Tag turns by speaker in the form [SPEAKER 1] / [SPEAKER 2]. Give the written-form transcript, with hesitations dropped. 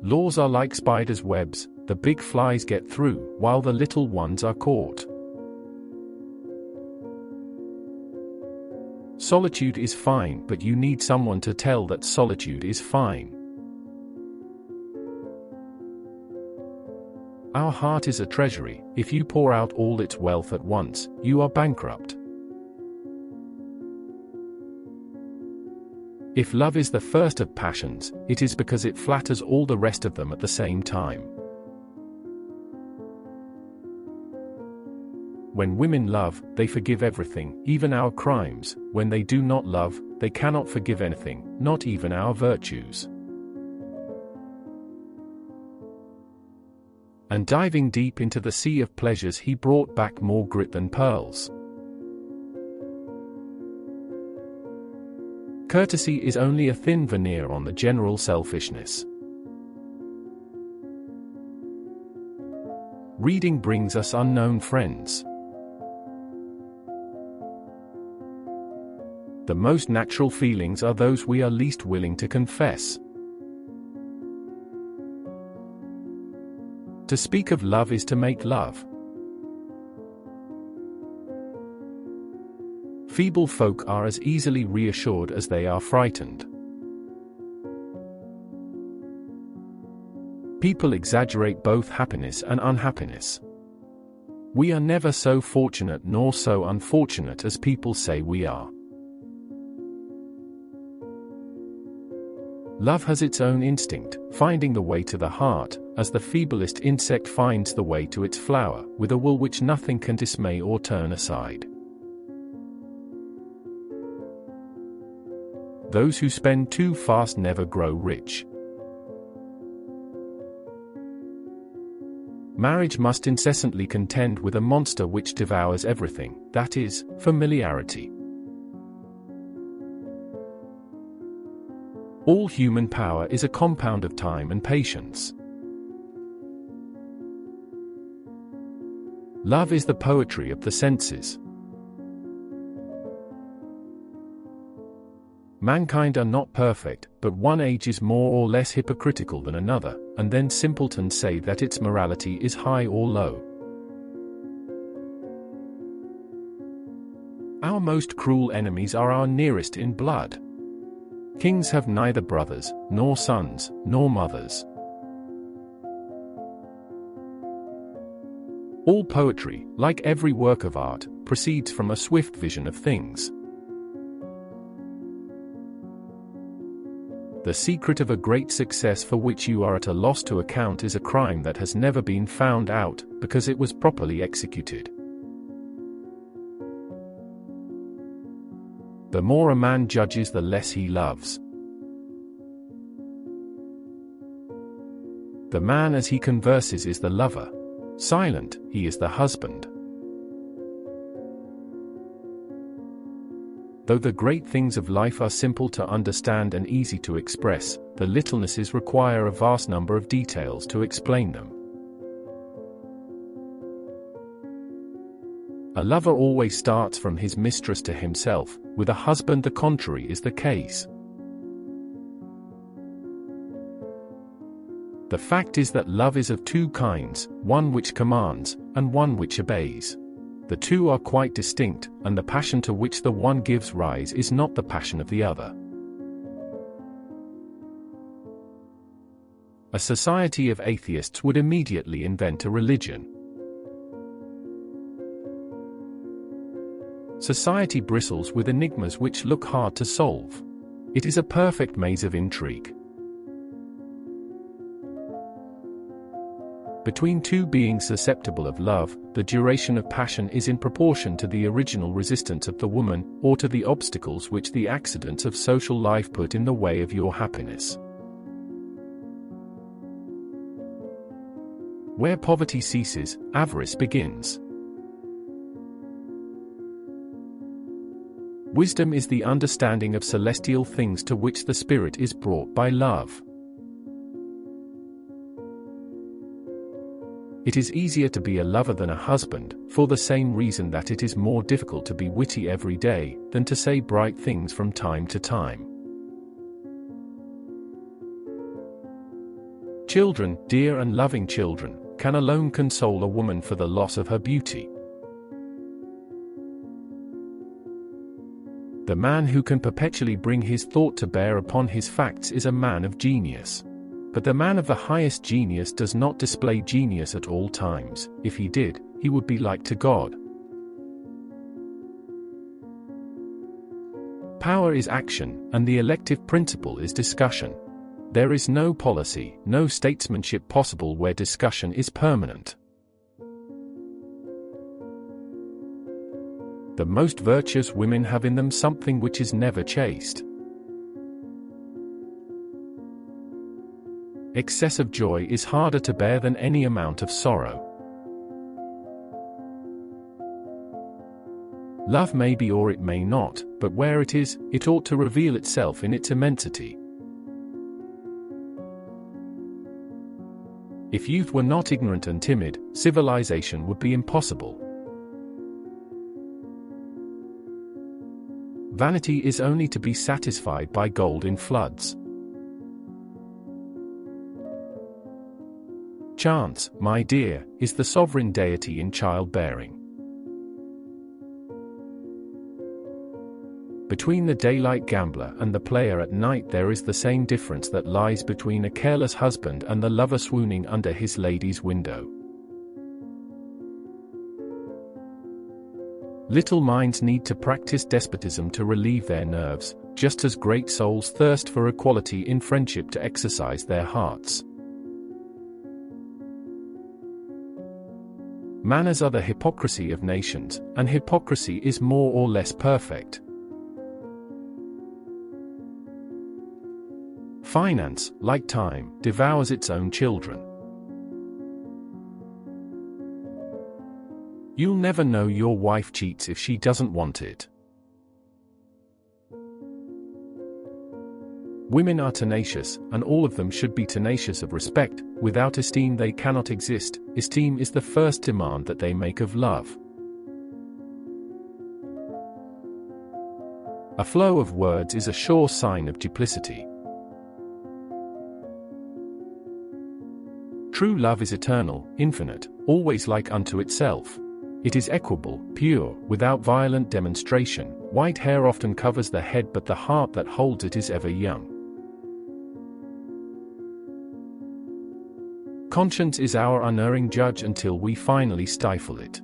[SPEAKER 1] Laws are like spiders' webs, the big flies get through, while the little ones are caught. Solitude is fine, but you need someone to tell that solitude is fine. Our heart is a treasury. If you pour out all its wealth at once, you are bankrupt. If love is the first of passions, it is because it flatters all the rest of them at the same time. When women love, they forgive everything, even our crimes. When they do not love, they cannot forgive anything, not even our virtues. And diving deep into the sea of pleasures, he brought back more grit than pearls. Courtesy is only a thin veneer on the general selfishness. Reading brings us unknown friends. The most natural feelings are those we are least willing to confess. To speak of love is to make love. Feeble folk are as easily reassured as they are frightened. People exaggerate both happiness and unhappiness. We are never so fortunate nor so unfortunate as people say we are. Love has its own instinct, finding the way to the heart, as the feeblest insect finds the way to its flower, with a will which nothing can dismay or turn aside. Those who spend too fast never grow rich. Marriage must incessantly contend with a monster which devours everything, that is, familiarity. All human power is a compound of time and patience. Love is the poetry of the senses. Mankind are not perfect, but one age is more or less hypocritical than another, and then simpletons say that its morality is high or low. Our most cruel enemies are our nearest in blood. Kings have neither brothers, nor sons, nor mothers. All poetry, like every work of art, proceeds from a swift vision of things. The secret of a great success for which you are at a loss to account is a crime that has never been found out, because it was properly executed. The more a man judges, the less he loves. The man as he converses is the lover. Silent, he is the husband. Though the great things of life are simple to understand and easy to express, the littlenesses require a vast number of details to explain them. A lover always starts from his mistress to himself, with a husband the contrary is the case. The fact is that love is of two kinds, one which commands, and one which obeys. The two are quite distinct, and the passion to which the one gives rise is not the passion of the other. A society of atheists would immediately invent a religion. Society bristles with enigmas which look hard to solve. It is a perfect maze of intrigue. Between two beings susceptible of love, the duration of passion is in proportion to the original resistance of the woman, or to the obstacles which the accidents of social life put in the way of your happiness. Where poverty ceases, avarice begins. Wisdom is the understanding of celestial things to which the spirit is brought by love. It is easier to be a lover than a husband, for the same reason that it is more difficult to be witty every day, than to say bright things from time to time. Children, dear and loving children, can alone console a woman for the loss of her beauty. The man who can perpetually bring his thought to bear upon his facts is a man of genius. But the man of the highest genius does not display genius at all times. If he did, he would be like to God. Power is action, and the elective principle is discussion. There is no policy, no statesmanship possible where discussion is permanent. The most virtuous women have in them something which is never chaste. Excessive joy is harder to bear than any amount of sorrow. Love may be or it may not, but where it is, it ought to reveal itself in its immensity. If youth were not ignorant and timid, civilization would be impossible. Vanity is only to be satisfied by gold in floods. Chance, my dear, is the sovereign deity in childbearing. Between the daylight gambler and the player at night there is the same difference that lies between a careless husband and the lover swooning under his lady's window. Little minds need to practice despotism to relieve their nerves, just as great souls thirst for equality in friendship to exercise their hearts. Manners are the hypocrisy of nations, and hypocrisy is more or less perfect. Finance, like time, devours its own children. You'll never know your wife cheats if she doesn't want it. Women are tenacious, and all of them should be tenacious of respect. Without esteem they cannot exist. Esteem is the first demand that they make of love. A flow of words is a sure sign of duplicity. True love is eternal, infinite, always like unto itself. It is equable, pure, without violent demonstration. White hair often covers the head, but the heart that holds it is ever young. Conscience is our unerring judge until we finally stifle it.